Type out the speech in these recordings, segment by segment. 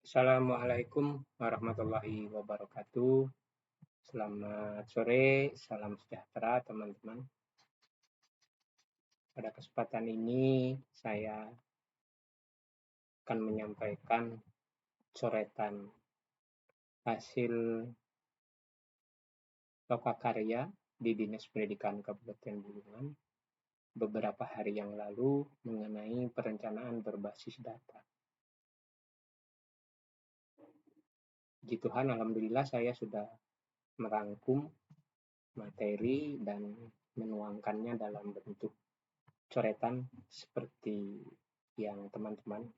Assalamualaikum warahmatullahi wabarakatuh. Selamat sore, salam sejahtera teman-teman. Pada kesempatan ini saya akan menyampaikan coretan hasil lokakarya di Dinas Pendidikan Kabupaten Bulungan beberapa hari yang lalu mengenai perencanaan berbasis data. Puji Tuhan, alhamdulillah saya sudah merangkum materi dan menuangkannya dalam bentuk coretan seperti yang teman-teman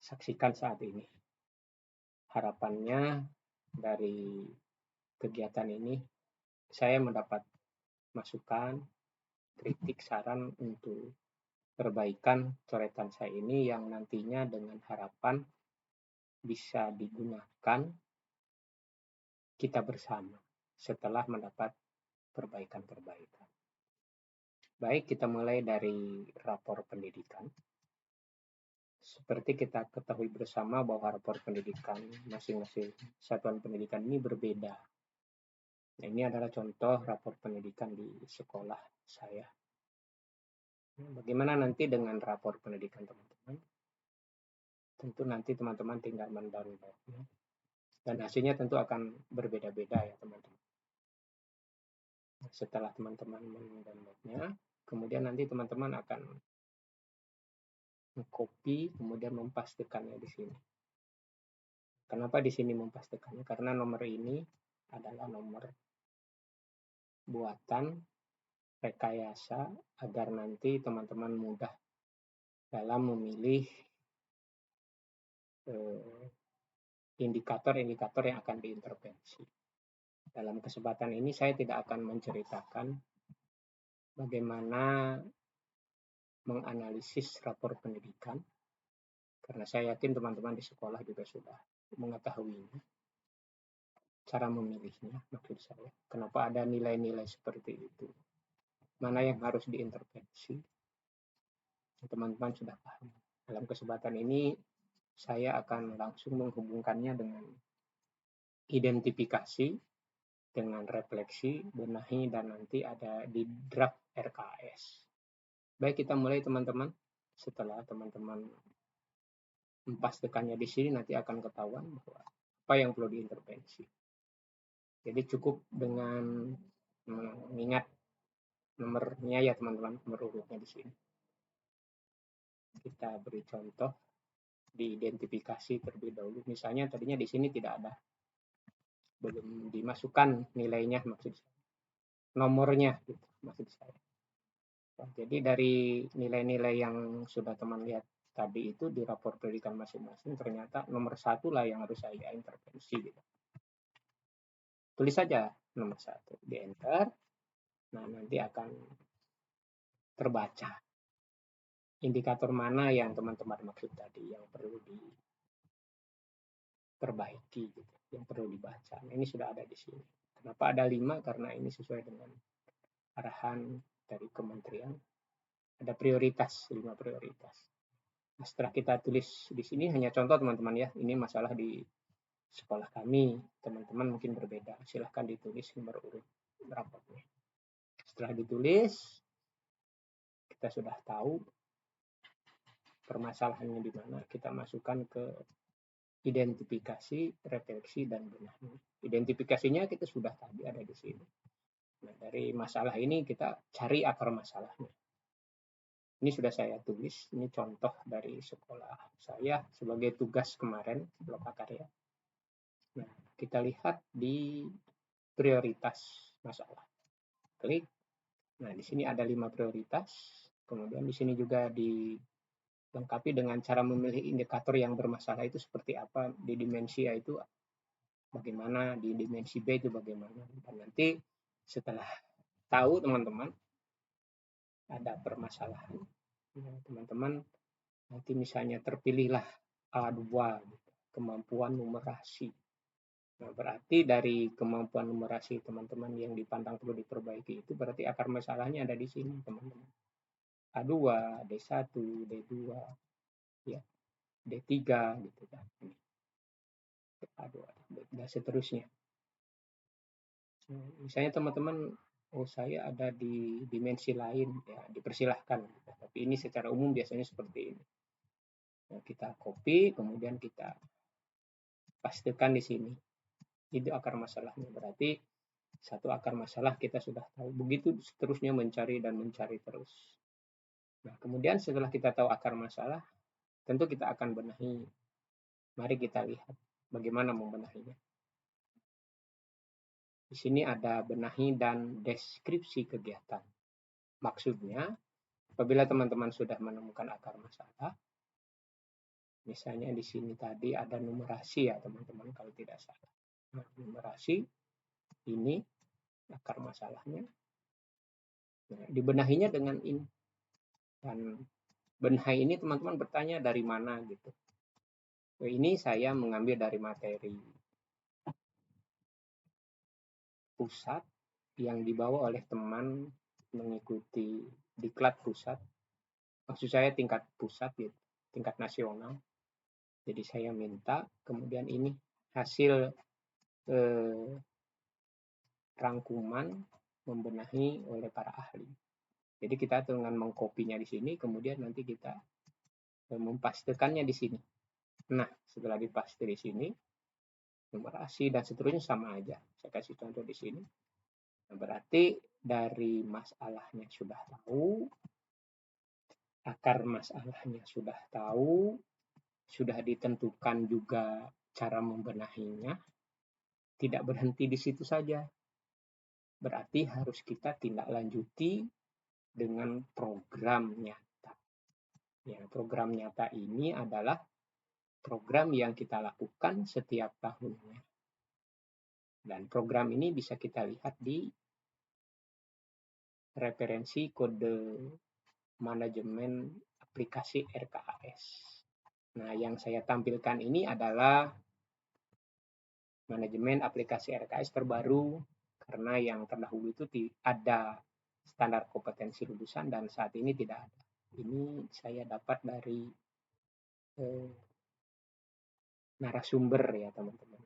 saksikan saat ini. Harapannya dari kegiatan ini saya mendapat masukan, kritik, saran untuk perbaikan coretan saya ini yang nantinya dengan harapan bisa digunakan kita bersama setelah mendapat perbaikan-perbaikan. Baik, kita mulai dari rapor pendidikan. Seperti kita ketahui bersama bahwa rapor pendidikan masing-masing satuan pendidikan ini berbeda. Nah, ini adalah contoh rapor pendidikan di sekolah saya. Bagaimana nanti dengan rapor pendidikan teman-teman? Tentu nanti teman-teman tinggal mendownloadnya. Dan hasilnya tentu akan berbeda-beda ya teman-teman. Setelah teman-teman mendownloadnya, kemudian nanti teman-teman akan mengcopy, kemudian mempastekannya di sini. Kenapa di sini mempastekannya? Karena nomor ini adalah nomor buatan rekayasa agar nanti teman-teman mudah dalam memilih indikator-indikator yang akan diintervensi. Dalam kesempatan ini saya tidak akan menceritakan bagaimana menganalisis rapor pendidikan, karena saya yakin teman-teman di sekolah juga sudah mengetahuinya, cara memilihnya maksud saya. Kenapa ada nilai-nilai seperti itu? Mana yang harus diintervensi? Teman-teman sudah paham. Dalam kesempatan ini saya akan langsung menghubungkannya dengan identifikasi, dengan refleksi, benahi, dan nanti ada di draft RKS. Baik, kita mulai teman-teman. Setelah teman-teman mempastikannya di sini, nanti akan ketahuan bahwa apa yang perlu diintervensi. Jadi cukup dengan mengingat nomornya ya teman-teman, nomor urutnya di sini. Kita beri contoh, diidentifikasi terlebih dahulu. Misalnya tadinya di sini tidak ada, belum dimasukkan nilainya maksud saya, nomornya gitu maksud saya. Nah, jadi dari nilai-nilai yang sudah teman lihat tadi itu di rapor pendidikan masing-masing, ternyata nomor 1 lah yang harus saya intervensi gitu. Tulis saja nomor 1, di enter. Nah, nanti akan terbaca indikator mana yang teman-teman maksud tadi yang perlu diperbaiki gitu, yang perlu dibaca. Nah, ini sudah ada di sini. Kenapa ada 5? Karena ini sesuai dengan arahan dari kementerian. Ada prioritas, 5 prioritas. Nah, setelah kita tulis di sini hanya contoh teman-teman ya, ini masalah di sekolah kami, teman-teman mungkin berbeda. Silahkan ditulis nomor urut raportnya. Setelah ditulis, kita sudah tahu permasalahannya di mana, kita masukkan ke identifikasi, refleksi, dan benahi. Identifikasinya kita sudah tadi ada di sini. Nah, dari masalah ini kita cari akar masalahnya. Ini sudah saya tulis, ini contoh dari sekolah saya sebagai tugas kemarin, lokakarya. Nah, kita lihat di prioritas masalah. Klik. Nah, di sini ada 5 prioritas. Kemudian di sini juga dilengkapi dengan cara memilih indikator yang bermasalah itu seperti apa, di dimensi A itu bagaimana, di dimensi B itu bagaimana. Dan nanti setelah tahu teman-teman ada permasalahan, teman-teman nanti misalnya terpilihlah A2, kemampuan numerasi. Nah, berarti dari kemampuan numerasi teman-teman yang dipandang perlu diperbaiki itu berarti akar masalahnya ada di sini teman-teman. A2, D1, D2, ya, D3 gitu kan. dan seterusnya. Misalnya teman-teman, saya ada di dimensi lain, ya dipersilahkan. Tapi ini secara umum biasanya seperti ini. Kita copy, kemudian kita pastikan di sini. Itu akar masalahnya. Berarti satu akar masalah kita sudah tahu. Begitu seterusnya mencari dan mencari terus. Nah, kemudian setelah kita tahu akar masalah, tentu kita akan benahi. Mari kita lihat bagaimana membenahinya. Di sini ada benahi dan deskripsi kegiatan. Maksudnya, apabila teman-teman sudah menemukan akar masalah, misalnya di sini tadi ada numerasi ya teman-teman kalau tidak salah. Nah, numerasi ini akar masalahnya. Nah, dibenahinya dengan ini. Dan benahi ini teman-teman bertanya dari mana gitu. Ini saya mengambil dari materi pusat yang dibawa oleh teman mengikuti diklat pusat. Maksud saya tingkat pusat gitu, tingkat nasional. Jadi saya minta, kemudian ini hasil rangkuman membenahi oleh para ahli. Jadi kita dengan mengkopinya di sini, kemudian nanti kita mempastekannya di sini. Nah, setelah dipaste di sini, numerasi dan seterusnya sama aja. Saya kasih contoh di sini. Nah, berarti dari masalahnya sudah tahu, akar masalahnya sudah tahu, sudah ditentukan juga cara membenahinya, tidak berhenti di situ saja. Berarti harus kita tindak lanjuti dengan program nyata. Ya, program nyata ini adalah program yang kita lakukan setiap tahunnya. Dan program ini bisa kita lihat di referensi kode manajemen aplikasi RKAS. Nah, yang saya tampilkan ini adalah manajemen aplikasi RKAS terbaru, karena yang terdahulu itu ada standar kompetensi lulusan dan saat ini tidak ada. Ini saya dapat dari narasumber ya teman-teman.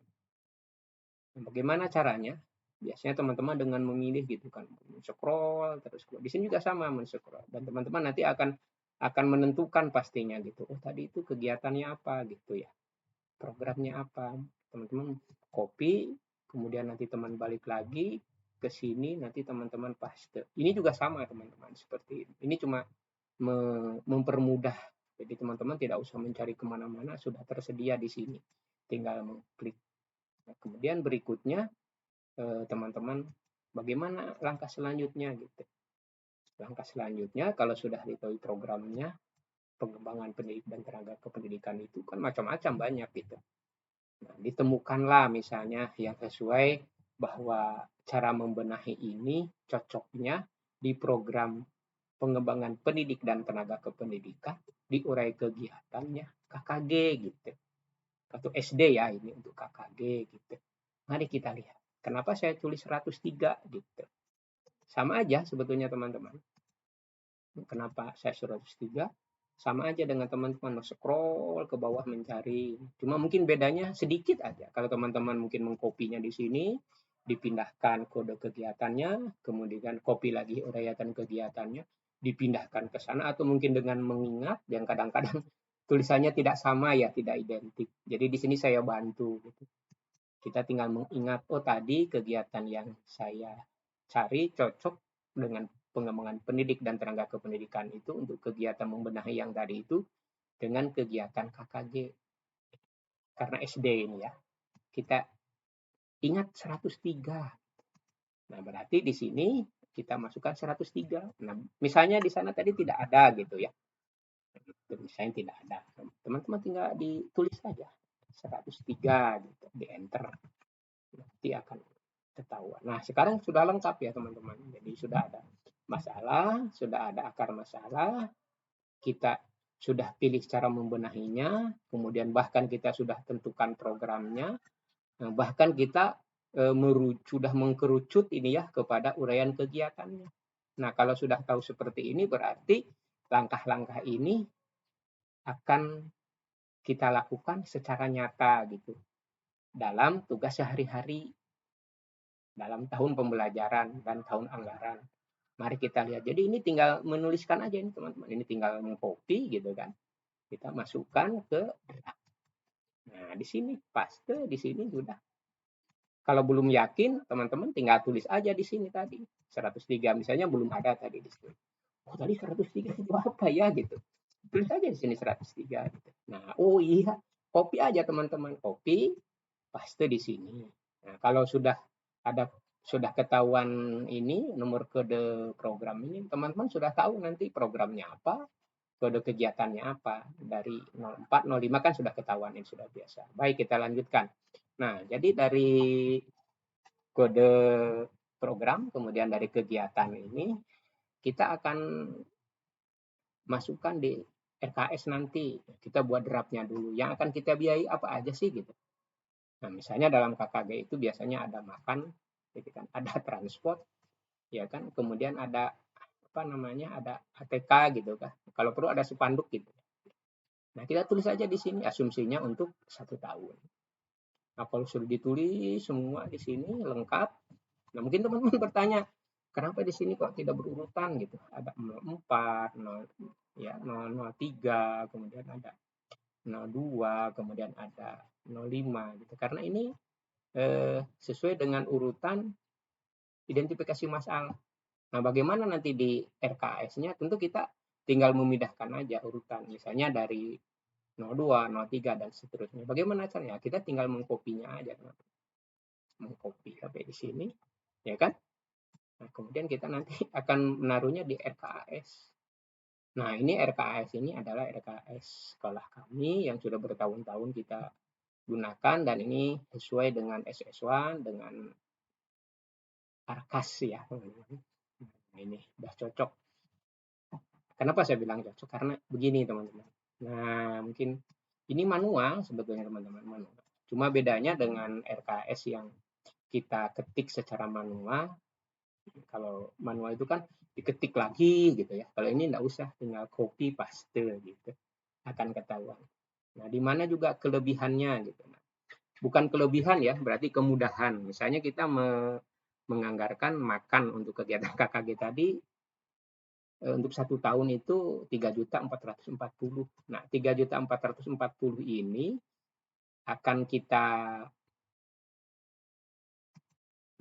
Nah, bagaimana caranya? Biasanya teman-teman dengan memilih gitu kan, scroll terus di sini juga sama men-scroll dan teman-teman nanti akan menentukan pastinya gitu. Oh, tadi itu kegiatannya apa gitu ya. Programnya apa? Teman-teman copy, kemudian nanti teman balik lagi ke sini, nanti teman-teman paste. Ini juga sama teman-teman seperti ini. Ini cuma mempermudah. Jadi teman-teman tidak usah mencari kemana-mana, sudah tersedia di sini. Tinggal mengklik. Nah, kemudian berikutnya teman-teman bagaimana langkah selanjutnya gitu. Langkah selanjutnya kalau sudah diketahui programnya, pengembangan pendidik dan tenaga kependidikan itu kan macam-macam banyak gitu. Nah, ditemukanlah misalnya yang sesuai bahwa cara membenahi ini cocoknya di program pengembangan pendidik dan tenaga kependidikan diurai kegiatannya KKG gitu. Atau SD ya ini untuk KKG gitu. Mari kita lihat. Kenapa saya tulis 103 gitu. Sama aja sebetulnya teman-teman. Kenapa saya 103? Sama aja dengan teman-teman scroll ke bawah mencari. Cuma mungkin bedanya sedikit aja. Kalau teman-teman mungkin mengkopinya di sini, dipindahkan kode kegiatannya, kemudian copy lagi uraian kegiatannya, dipindahkan ke sana, atau mungkin dengan mengingat yang kadang-kadang tulisannya tidak sama ya, tidak identik. Jadi di sini saya bantu. Gitu. Kita tinggal mengingat, oh tadi kegiatan yang saya cari cocok dengan pengembangan pendidik dan tenaga kependidikan itu untuk kegiatan membenahi yang tadi itu dengan kegiatan KKG. Karena SD ini ya, kita ingat 103. Nah, berarti di sini kita masukkan 103. Nah, misalnya di sana tadi tidak ada gitu ya. Misalnya tidak ada. Teman-teman tinggal ditulis saja 103 gitu, di enter. Nanti akan ketahuan. Nah, sekarang sudah lengkap ya teman-teman. Jadi sudah ada masalah, sudah ada akar masalah, kita sudah pilih cara membenahinya, kemudian bahkan kita sudah tentukan programnya, bahkan kita sudah mengkerucut ini ya kepada uraian kegiatannya. Nah, kalau sudah tahu seperti ini berarti langkah-langkah ini akan kita lakukan secara nyata gitu. dalam tugas sehari-hari, dalam tahun pembelajaran dan tahun anggaran. Mari kita lihat. Jadi ini tinggal menuliskan aja ini teman-teman. Ini tinggal mengcopy gitu kan. Kita masukkan ke draft. Nah, di sini paste, di sini sudah. Kalau belum yakin, teman-teman tinggal tulis aja di sini tadi. 103 misalnya belum ada tadi di sini. Oh, tadi 103 itu apa ya gitu. Tulis aja di sini 103 gitu. Nah, oh iya, copy aja teman-teman. Copy, paste di sini. Nah, kalau sudah ketahuan ini nomor kode program ini, teman-teman sudah tahu nanti programnya apa, kode kegiatannya apa. Dari 04, 05 kan sudah ketahuan, ini sudah biasa. Baik, kita lanjutkan. Nah, jadi dari kode program, kemudian dari kegiatan ini, kita akan masukkan di RKS nanti. Kita buat draftnya dulu. Yang akan kita biayai apa aja sih gitu. Nah, misalnya dalam KKG itu biasanya ada makan, gitu kan, ada transport, ya kan, kemudian ada apa namanya, ada ATK gitu kan. Kalau perlu ada spanduk gitu. Nah, kita tulis aja di sini asumsinya untuk 1 tahun. Nah, kalau sudah ditulis semua di sini lengkap, nah mungkin teman-teman bertanya, kenapa di sini kok tidak berurutan gitu? Ada 04, 0, ya, 003, kemudian ada 02, kemudian ada 05 gitu. Karena ini sesuai dengan urutan identifikasi masalah. Nah, bagaimana nanti di RKS-nya? Tentu kita tinggal memindahkan aja urutan, misalnya dari 02, 03 dan seterusnya. Bagaimana caranya? Kita tinggal mengkopinya aja, mengcopy sampai di sini, ya kan? Nah, kemudian kita nanti akan menaruhnya di RKS. Nah, ini RKS ini adalah RKS sekolah kami yang sudah bertahun-tahun kita gunakan, dan ini sesuai dengan SS1 dengan Arkas ya. Nah, ini sudah cocok. Kenapa saya bilang cocok? Karena begini teman-teman. Nah, mungkin ini manual sebetulnya teman-teman, manual. Cuma bedanya dengan RKS yang kita ketik secara manual. Kalau manual itu kan diketik lagi gitu ya. Kalau ini enggak usah, tinggal copy paste gitu. Akan ketahuan. Nah, di mana juga kelebihannya gitu. Nah, bukan kelebihan ya, berarti kemudahan. Misalnya kita menganggarkan makan untuk kegiatan KKG tadi untuk 1 tahun itu 3.440. Nah, 3.440 ini akan kita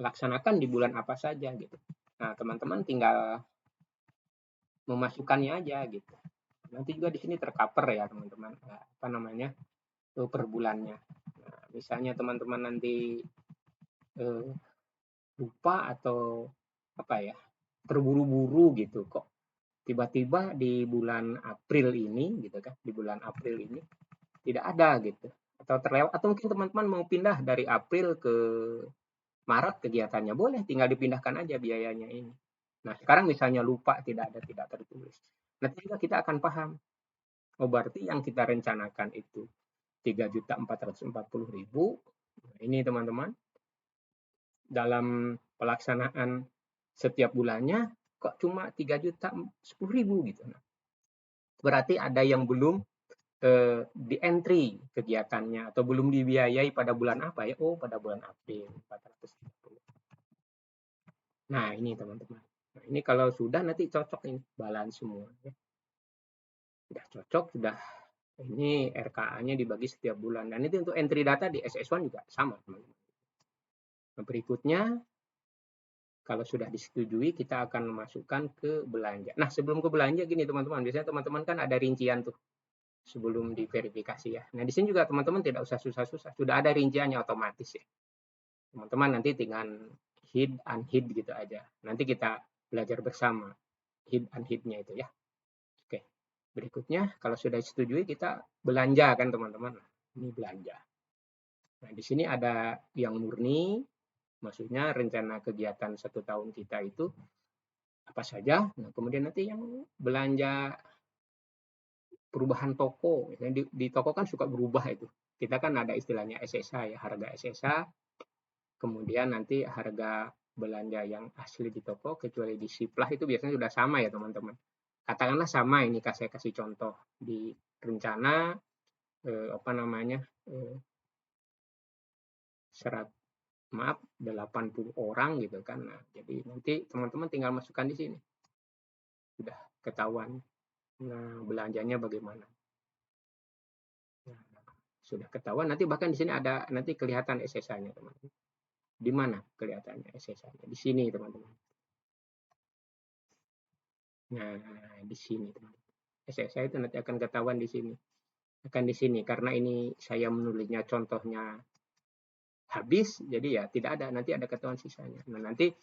laksanakan di bulan apa saja gitu. Nah, teman-teman tinggal memasukkannya aja gitu. Nanti juga di sini tercover ya teman-teman, apa namanya, per bulannya. Nah, misalnya teman-teman nanti lupa atau apa ya, terburu-buru gitu kok tiba-tiba di bulan April ini gitu kan, di bulan April ini tidak ada gitu, atau terlewat, atau mungkin teman-teman mau pindah dari April ke Maret kegiatannya, boleh tinggal dipindahkan aja biayanya ini. Nah, sekarang misalnya lupa, tidak ada, tidak tertulis. Nanti juga kita akan paham, oh berarti yang kita rencanakan itu 3.440.000. Nah, ini teman-teman, dalam pelaksanaan setiap bulannya kok cuma 3.010.000 gitu. Nah, berarti ada yang belum di entry kegiatannya atau belum dibiayai pada bulan apa ya? Oh, pada bulan April 430. Nah, ini teman-teman. Nah, ini kalau sudah nanti cocok ini balance semua ya. Sudah cocok, sudah ini RKA-nya dibagi setiap bulan, dan itu untuk entry data di SS1 juga sama teman-teman. Nah, berikutnya kalau sudah disetujui kita akan memasukkan ke belanja. Nah, sebelum ke belanja gini teman-teman, biasanya teman-teman kan ada rincian tuh sebelum diverifikasi ya. Nah, di sini juga teman-teman tidak usah susah-susah, sudah ada rinciannya otomatis ya. Teman-teman nanti tinggal hid, unhid gitu aja. Nanti kita belajar bersama hid, unhidnya itu ya. Oke, berikutnya kalau sudah disetujui kita belanja kan teman-teman. Ini belanja. Nah, di sini ada yang murni, maksudnya rencana kegiatan 1 tahun kita itu apa saja. Nah, kemudian nanti yang belanja perubahan toko, misalnya di toko kan suka berubah itu. Kita kan ada istilahnya SSA ya, harga SSA, kemudian nanti harga belanja yang asli di toko, kecuali di Siplah itu biasanya sudah sama ya teman-teman. Katakanlah sama, ini saya kasih contoh di rencana apa namanya maaf 80 orang gitu kan. Nah, jadi nanti teman-teman tinggal masukkan di sini. Sudah ketahuan. Nah, belanjanya bagaimana. Nah, sudah ketahuan, nanti bahkan di sini ada, nanti kelihatan SSA-nya teman-teman. Di mana kelihatannya SSA-nya? Di sini teman-teman. Nah, di sini teman-teman. SSA itu nanti akan ketahuan di sini. Akan di sini, karena ini saya menulisnya contohnya habis, jadi ya tidak ada, nanti ada ketahuan sisanya. Nah, nanti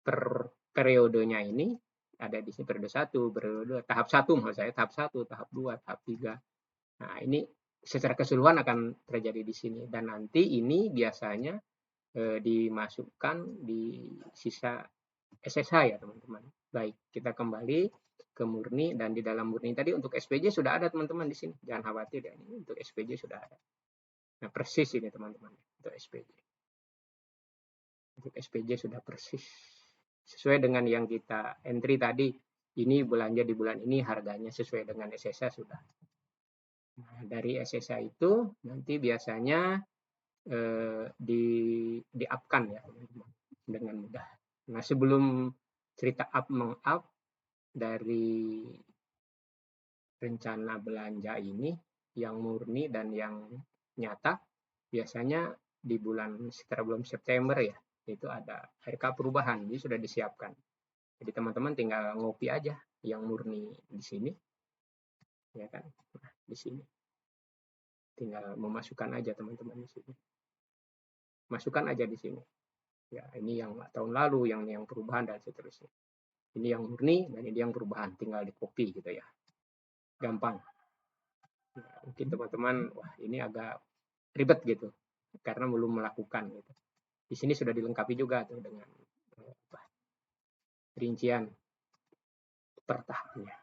per periodenya ini ada di sini periode 1, periode tahap 1 maksud saya, tahap 1, tahap 2, tahap 3. Nah, ini secara keseluruhan akan terjadi di sini, dan nanti ini biasanya dimasukkan di sisa SSH ya teman-teman. Baik, kita kembali ke murni, dan di dalam murni tadi untuk SPJ sudah ada teman-teman di sini. Jangan khawatir ya, ini untuk SPJ sudah ada. Nah, persis ini teman-teman untuk SPJ. Untuk SPJ sudah persis sesuai dengan yang kita entry tadi. Ini belanja di bulan ini, harganya sesuai dengan SSA sudah. Nah, dari SSA itu nanti biasanya di-up-kan ya teman-teman dengan mudah. Nah, sebelum cerita up meng-up dari rencana belanja ini yang murni dan yang nyata, biasanya di sekitar bulan September ya, itu ada RK perubahan, jadi sudah disiapkan. Jadi teman-teman tinggal ngopi aja yang murni di sini, ya kan? Nah, di sini tinggal memasukkan aja teman-teman di sini. Masukkan aja di sini. Ya, ini yang tahun lalu, yang perubahan dan seterusnya. Ini yang murni dan ini yang perubahan, tinggal di copy gitu ya. Gampang. Nah, mungkin teman-teman, wah ini agak ribet gitu, karena belum melakukan gitu. Di sini sudah dilengkapi juga tuh dengan rincian per tahapnya.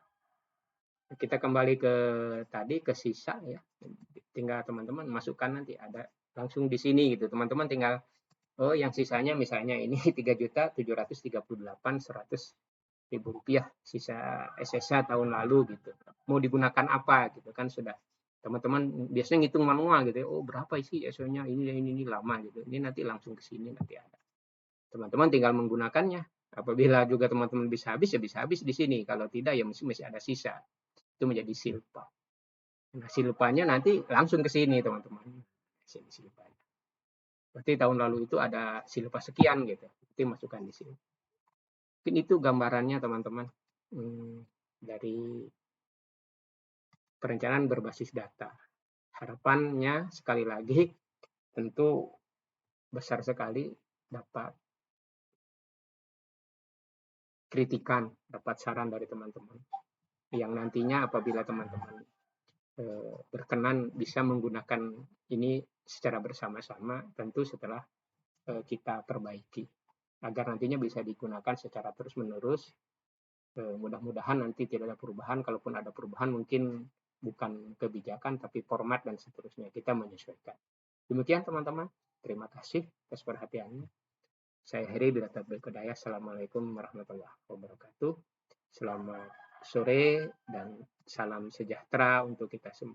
Kita kembali ke tadi, ke sisa ya. Tinggal teman-teman masukkan, nanti ada langsung di sini gitu. Teman-teman tinggal, oh yang sisanya misalnya ini 3.738.100.000 rupiah sisa SSA tahun lalu gitu. Mau digunakan apa gitu kan, sudah teman-teman biasanya ngitung manual gitu ya. Oh berapa sih SSA-nya, ini lama gitu. Ini nanti langsung ke sini nanti ada. Teman-teman tinggal menggunakannya. Apabila juga teman-teman bisa habis, ya bisa habis di sini. Kalau tidak, ya masih ada sisa. Itu menjadi silpa. Nah, silpanya nanti langsung ke sini, teman-teman. Sini silpanya. Berarti tahun lalu itu ada silpa sekian gitu. Itu masukkan di sini. Mungkin itu gambarannya, teman-teman. Dari perencanaan berbasis data. Harapannya, sekali lagi, tentu besar sekali dapat kritikan, dapat saran dari teman-teman. Yang nantinya apabila teman-teman berkenan bisa menggunakan ini secara bersama-sama, tentu setelah kita perbaiki. Agar nantinya bisa digunakan secara terus-menerus. Mudah-mudahan nanti tidak ada perubahan. Kalaupun ada perubahan mungkin bukan kebijakan, tapi format dan seterusnya. Kita menyesuaikan. Demikian teman-teman. Terima kasih atas perhatiannya. Saya Heri dari Berkedaya. Assalamualaikum warahmatullahi wabarakatuh. Selamat sore dan salam sejahtera untuk kita semua.